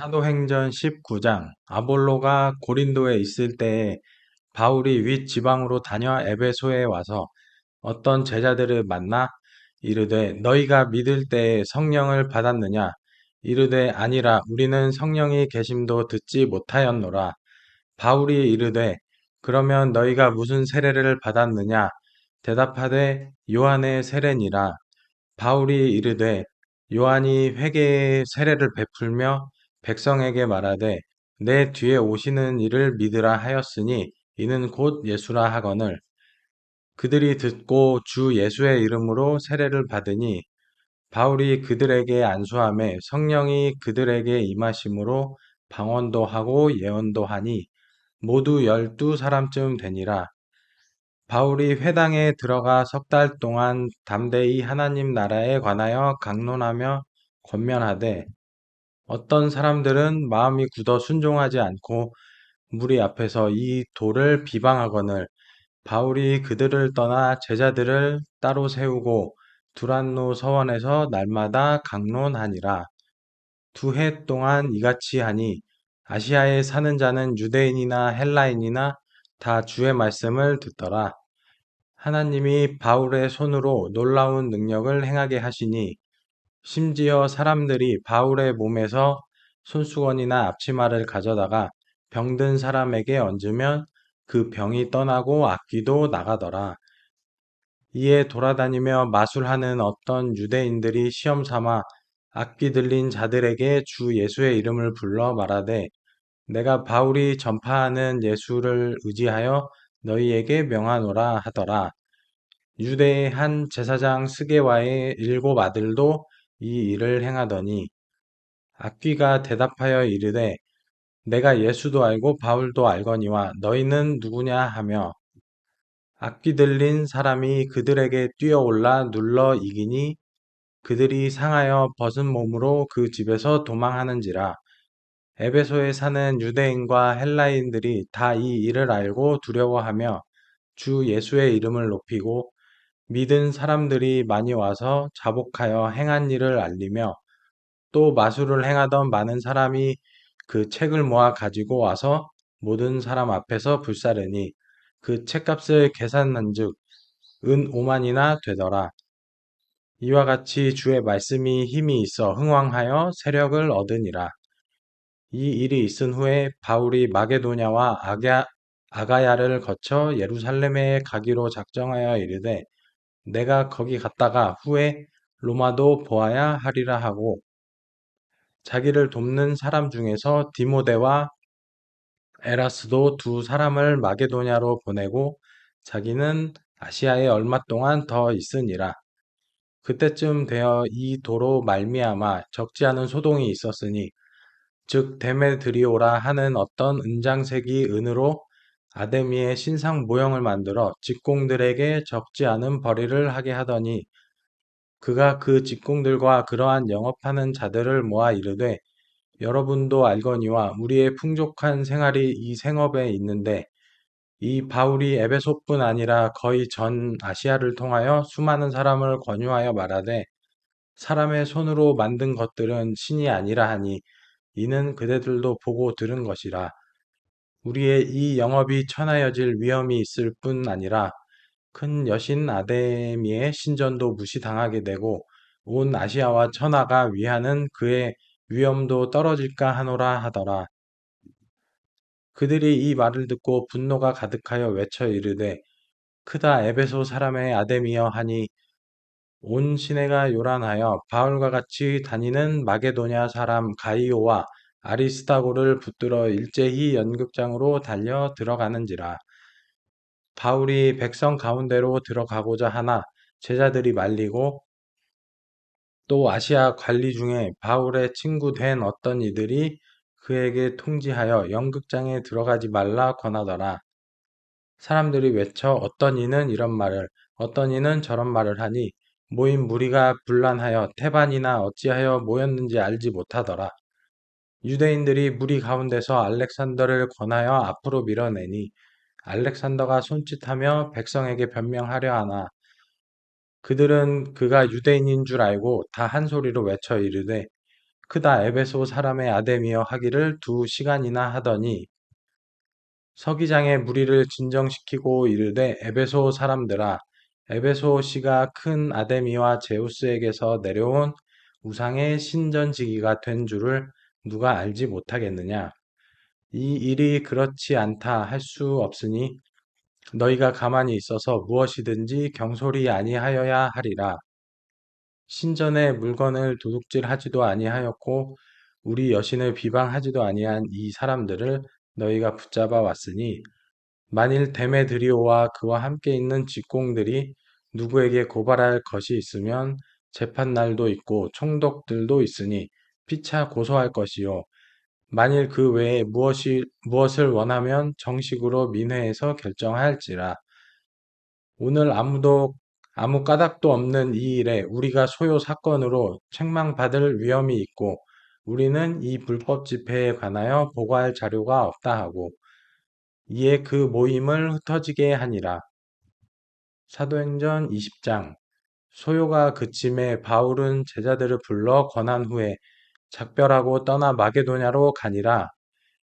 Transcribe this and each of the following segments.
사도행전 19장 아볼로가 고린도에 있을 때에 바울이 윗 지방으로 다녀 에베소에 와서 어떤 제자들을 만나 이르되 너희가 믿을 때에 성령을 받았느냐 이르되 아니라 우리는 성령이 계심도 듣지 못하였노라. 바울이 이르되 그러면 너희가 무슨 세례를 받았느냐 대답하되 요한의 세례니라. 바울이 이르되 요한이 회개의 세례를 베풀며 백성에게 말하되 내 뒤에 오시는 이를 믿으라 하였으니 이는 곧 예수라 하거늘 그들이 듣고 주 예수의 이름으로 세례를 받으니 바울이 그들에게 안수함에 성령이 그들에게 임하심으로 방언도 하고 예언도 하니 모두 12사람쯤 되니라. 바울이 회당에 들어가 석 달 동안 담대히 하나님 나라에 관하여 강론하며 권면하되 어떤 사람들은 마음이 굳어 순종하지 않고 무리 앞에서 이 도를 비방하거늘 바울이 그들을 떠나 제자들을 따로 세우고 두란노 서원에서 날마다 강론하니라. 2해 동안 이같이 하니 아시아에 사는 자는 유대인이나 헬라인이나 다 주의 말씀을 듣더라. 하나님이 바울의 손으로 놀라운 능력을 행하게 하시니 심지어 사람들이 바울의 몸에서 손수건이나 앞치마를 가져다가 병든 사람에게 얹으면 그 병이 떠나고 악귀도 나가더라. 이에 돌아다니며 마술하는 어떤 유대인들이 시험 삼아 악귀 들린 자들에게 주 예수의 이름을 불러 말하되 내가 바울이 전파하는 예수를 의지하여 너희에게 명하노라 하더라. 유대의 한 제사장 스게와의 7 아들도 이 일을 행하더니 악귀가 대답하여 이르되 내가 예수도 알고 바울도 알거니와 너희는 누구냐 하며 악귀 들린 사람이 그들에게 뛰어올라 눌러 이기니 그들이 상하여 벗은 몸으로 그 집에서 도망하는지라. 에베소에 사는 유대인과 헬라인들이 다 이 일을 알고 두려워하며 주 예수의 이름을 높이고 믿은 사람들이 많이 와서 자복하여 행한 일을 알리며 또 마술을 행하던 많은 사람이 그 책을 모아 가지고 와서 모든 사람 앞에서 불사르니 그 책값을 계산한즉 은 5만이나 되더라. 이와 같이 주의 말씀이 힘이 있어 흥왕하여 세력을 얻으니라. 이 일이 있은 후에 바울이 마게도냐와 아가야를 거쳐 예루살렘에 가기로 작정하여 이르되 내가 거기 갔다가 후에 로마도 보아야 하리라 하고 자기를 돕는 사람 중에서 디모데와 에라스도 2 사람을 마게도냐로 보내고 자기는 아시아에 얼마 동안 더 있으니라. 그때쯤 되어 이 도로 말미암아 적지 않은 소동이 있었으니 즉 데메드리오라 하는 어떤 은장색이 은으로 아데미의 신상 모형을 만들어 직공들에게 적지 않은 벌이를 하게 하더니 그가 그 직공들과 그러한 영업하는 자들을 모아 이르되 여러분도 알거니와 우리의 풍족한 생활이 이 생업에 있는데 이 바울이 에베소뿐 아니라 거의 전 아시아를 통하여 수많은 사람을 권유하여 말하되 사람의 손으로 만든 것들은 신이 아니라 하니 이는 그대들도 보고 들은 것이라. 우리의 이 영업이 천하여질 위험이 있을 뿐 아니라 큰 여신 아데미의 신전도 무시당하게 되고 온 아시아와 천하가 위하는 그의 위엄도 떨어질까 하노라 하더라. 그들이 이 말을 듣고 분노가 가득하여 외쳐 이르되 크다 에베소 사람의 아데미여 하니 온 시내가 요란하여 바울과 같이 다니는 마게도냐 사람 가이오와 아리스타고를 붙들어 일제히 연극장으로 달려 들어가는지라. 바울이 백성 가운데로 들어가고자 하나 제자들이 말리고 또 아시아 관리 중에 바울의 친구 된 어떤 이들이 그에게 통지하여 연극장에 들어가지 말라 권하더라. 사람들이 외쳐 어떤 이는 이런 말을 어떤 이는 저런 말을 하니 모인 무리가 분란하여 태반이나 어찌하여 모였는지 알지 못하더라. 유대인들이 무리 가운데서 알렉산더를 권하여 앞으로 밀어내니 알렉산더가 손짓하며 백성에게 변명하려 하나 그들은 그가 유대인인 줄 알고 다 한 소리로 외쳐 이르되 크다 에베소 사람의 아데미어 하기를 2시간이나 하더니 서기장의 무리를 진정시키고 이르되 에베소 사람들아 에베소시가 큰 아데미와 제우스에게서 내려온 우상의 신전지기가 된 줄을 누가 알지 못하겠느냐. 이 일이 그렇지 않다 할 수 없으니 너희가 가만히 있어서 무엇이든지 경솔히 아니하여야 하리라. 신전의 물건을 도둑질하지도 아니하였고 우리 여신을 비방하지도 아니한 이 사람들을 너희가 붙잡아 왔으니 만일 데메드리오와 그와 함께 있는 직공들이 누구에게 고발할 것이 있으면 재판날도 있고 총독들도 있으니 피차 고소할 것이요. 만일 그 외에 무엇을 원하면 정식으로 민회에서 결정할지라. 오늘 아무 까닭도 없는 이 일에 우리가 소요 사건으로 책망받을 위험이 있고 우리는 이 불법 집회에 관하여 보고할 자료가 없다 하고 이에 그 모임을 흩어지게 하니라. 사도행전 20장 소요가 그침에 바울은 제자들을 불러 권한 후에 작별하고 떠나 마게도냐로 가니라.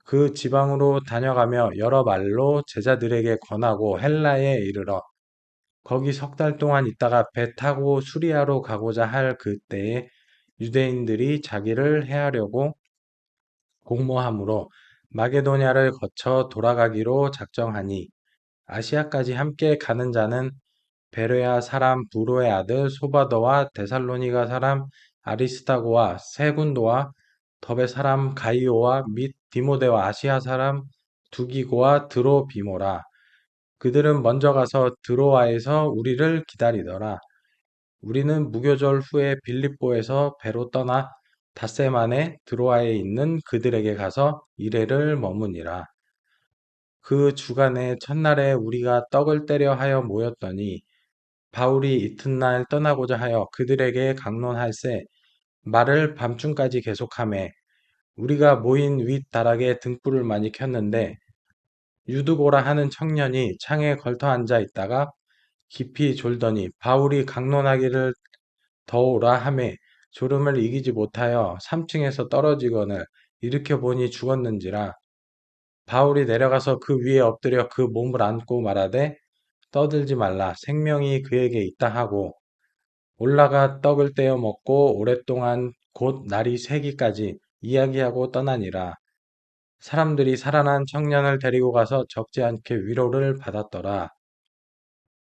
그 지방으로 다녀가며 여러 말로 제자들에게 권하고 헬라에 이르러 거기 3달 동안 있다가 배 타고 수리아로 가고자 할 그때에 유대인들이 자기를 해하려고 공모함으로 마게도냐를 거쳐 돌아가기로 작정하니 아시아까지 함께 가는 자는 베레아 사람 부로의 아들 소바더와 데살로니가 사람 아리스타고와 세군도와 더베 사람 가이오와 및 디모데와 아시아 사람 두기고와 드로비모라. 그들은 먼저 가서 드로아에서 우리를 기다리더라. 우리는 무교절 후에 빌립보에서 배로 떠나 닷새만에 드로아에 있는 그들에게 가서 이레를 머무니라. 그 주간에 첫날에 우리가 떡을 떼려 하여 모였더니 바울이 이튿날 떠나고자 하여 그들에게 강론할세 말을 밤중까지 계속하매 우리가 모인 윗다락에 등불을 많이 켰는데 유두고라 하는 청년이 창에 걸터 앉아 있다가 깊이 졸더니 바울이 강론하기를 더 오라 하매 졸음을 이기지 못하여 3층에서 떨어지거늘 일으켜 보니 죽었는지라. 바울이 내려가서 그 위에 엎드려 그 몸을 안고 말하되 떠들지 말라 생명이 그에게 있다 하고 올라가 떡을 떼어 먹고 오랫동안 곧 날이 새기까지 이야기하고 떠나니라. 사람들이 살아난 청년을 데리고 가서 적지 않게 위로를 받았더라.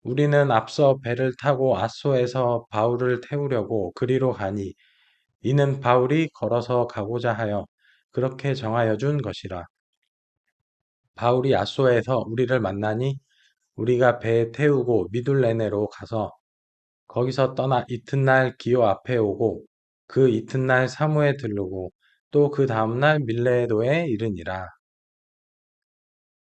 우리는 앞서 배를 타고 아소에서 바울을 태우려고 그리로 가니 이는 바울이 걸어서 가고자 하여 그렇게 정하여 준 것이라. 바울이 아소에서 우리를 만나니 우리가 배에 태우고 미둘레네로 가서 거기서 떠나 이튿날 기호 앞에 오고 그 이튿날 사무에 들르고 또 그 다음날 밀레도에 이르니라.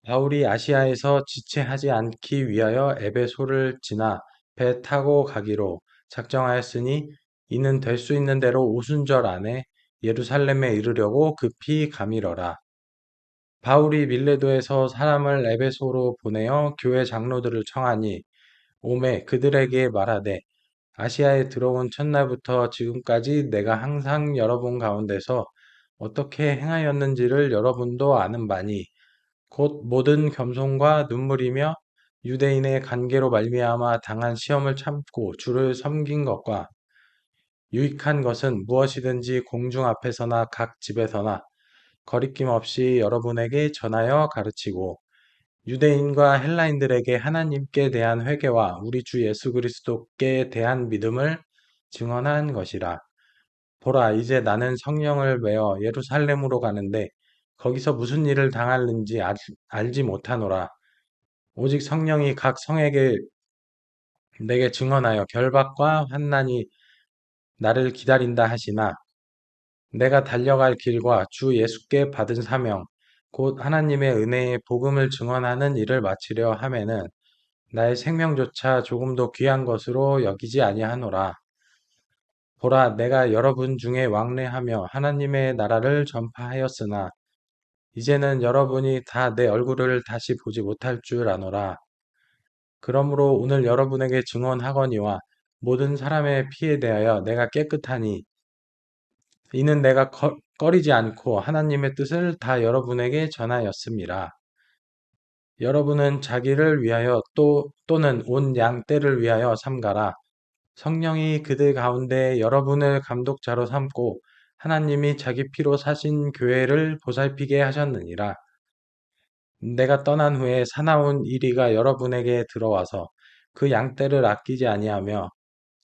바울이 아시아에서 지체하지 않기 위하여 에베소를 지나 배 타고 가기로 작정하였으니 이는 될 수 있는 대로 오순절 안에 예루살렘에 이르려고 급히 가미러라. 바울이 밀레도에서 사람을 에베소로 보내어 교회 장로들을 청하니 오매 그들에게 말하되 아시아에 들어온 첫날부터 지금까지 내가 항상 여러분 가운데서 어떻게 행하였는지를 여러분도 아는 바니 곧 모든 겸손과 눈물이며 유대인의 관계로 말미암아 당한 시험을 참고 주를 섬긴 것과 유익한 것은 무엇이든지 공중 앞에서나 각 집에서나 거리낌 없이 여러분에게 전하여 가르치고 유대인과 헬라인들에게 하나님께 대한 회개와 우리 주 예수 그리스도께 대한 믿음을 증언한 것이라. 보라, 이제 나는 성령을 메어 예루살렘으로 가는데 거기서 무슨 일을 당할는지 알지 못하노라. 오직 성령이 각 성에게 내게 증언하여 결박과 환난이 나를 기다린다 하시나 내가 달려갈 길과 주 예수께 받은 사명 곧 하나님의 은혜의 복음을 증언하는 일을 마치려 하매는 나의 생명조차 조금도 귀한 것으로 여기지 아니하노라. 보라, 내가 여러분 중에 왕래하며 하나님의 나라를 전파하였으나 이제는 여러분이 다 내 얼굴을 다시 보지 못할 줄 아노라. 그러므로 오늘 여러분에게 증언하거니와 모든 사람의 피에 대하여 내가 깨끗하니 이는 내가 꺼리지 않고 하나님의 뜻을 다 여러분에게 전하였습니다. 여러분은 자기를 위하여 또는 온 양떼를 위하여 삼가라. 성령이 그들 가운데 여러분을 감독자로 삼고 하나님이 자기 피로 사신 교회를 보살피게 하셨느니라. 내가 떠난 후에 사나운 이리가 여러분에게 들어와서 그 양떼를 아끼지 아니하며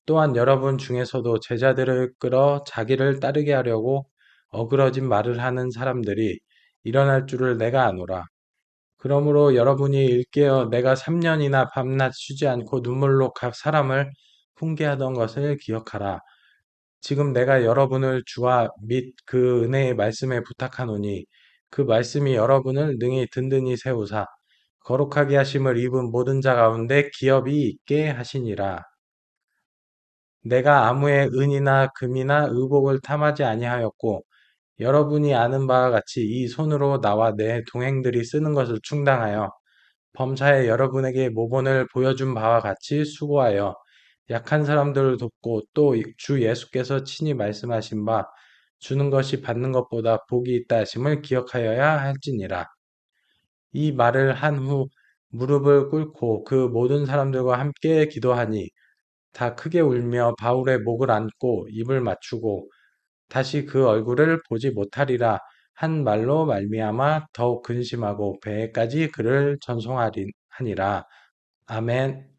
또한 여러분 중에서도 제자들을 끌어 자기를 따르게 하려고 어그러진 말을 하는 사람들이 일어날 줄을 내가 아노라. 그러므로 여러분이 일깨어 내가 3년이나 밤낮 쉬지 않고 눈물로 각 사람을 훈계하던 것을 기억하라. 지금 내가 여러분을 주와 및 그 은혜의 말씀에 부탁하노니 그 말씀이 여러분을 능히 든든히 세우사 거룩하게 하심을 입은 모든 자 가운데 기업이 있게 하시니라. 내가 아무의 은이나 금이나 의복을 탐하지 아니하였고 여러분이 아는 바와 같이 이 손으로 나와 내 동행들이 쓰는 것을 충당하여 범사에 여러분에게 모본을 보여준 바와 같이 수고하여 약한 사람들을 돕고 또 주 예수께서 친히 말씀하신 바 주는 것이 받는 것보다 복이 있다 하심을 기억하여야 할지니라. 이 말을 한 후 무릎을 꿇고 그 모든 사람들과 함께 기도하니 다 크게 울며 바울의 목을 안고 입을 맞추고 다시 그 얼굴을 보지 못하리라 한 말로 말미암아 더욱 근심하고 배에까지 그를 전송하니라. 아멘.